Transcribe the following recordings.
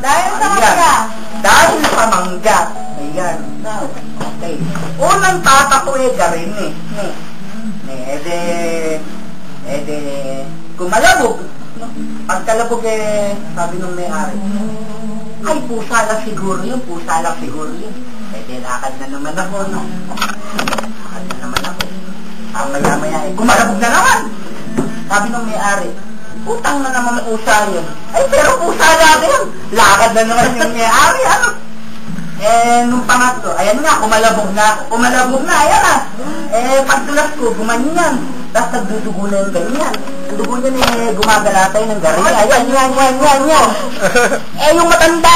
Dahil sa mangga. Dahil sa mangga. Ayan. Okay. Unang tata ko garin ede, kumalabog. Pagkalabog sabi nung may-ari, ay, pusa lang siguro yun. Ede, lakad na naman ako, no? Maya-maya, kumalabog na naman. Sabi nung may-ari, utang na naman pusa yun. Ay, pero pusa lang yun. Lakad na naman yung may-ari, ano? Nung pangatlo, ayan nga, kumalabog na, ayan na. Pagtulas ko, gumanyan. Tapos nagdudugo na yung ganyan. Ang dugo niya gumagalapay ng garin. Ayan. Yung matanda,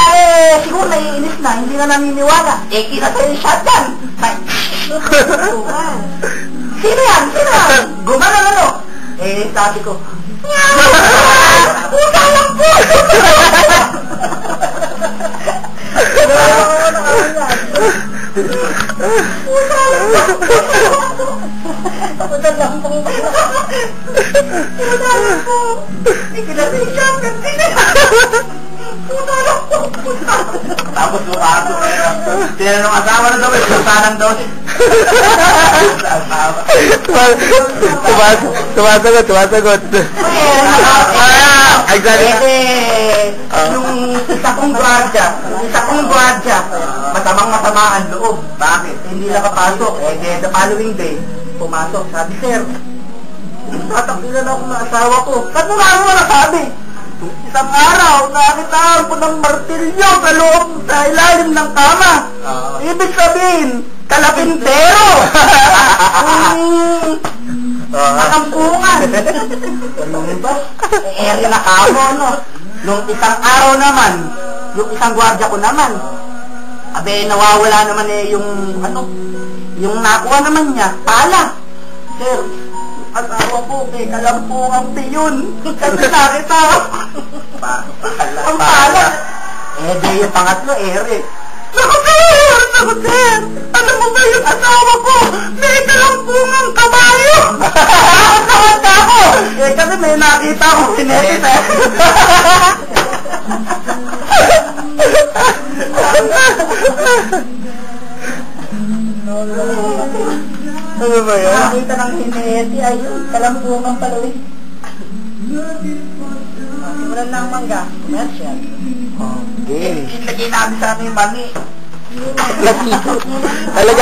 siguro naiinis na, hindi na naniniwala. Kinatay yung shotgun. Sino yan? Gumana ano? Sabi ko, pusa lang po! Pusa lang po! Tapos lumaso. Tinanong asawa na daw, sasanan daw. Tumasagot. Yung isa kong gwardiya, masamang-masama ang loob. Bakit? Hindi nakapasok. The following day, pumasok. Sabi, sir, tatakbilan ako ng asawa ko. Saan mo nga nasabi? Isang araw, nakitaan ko ng martilyo sa loob, sa ilalim ng kama. Ibig sabihin, kalapintero. Makampungan. Ganun ba? Na kamo, no? Nung isang araw naman, yung isang gwardiya ko naman, nawawala naman yung nakuha naman niya, pala. Sir, asawa ko, kalampungang piyon. Kasi nakita. Ang pala. Yung pangatlo, Naku, sir! Alam mo ba yung asawa ko? May kalampungang kabayo! Nakakatawa ka ako! Kasi may nakita ko sinetis Ano ba yan? Nakita ng hineti, ayun, kalampungang pala. Simulan lang mangga, commercial. Okay. Lagay namin sa aming mani. Talaga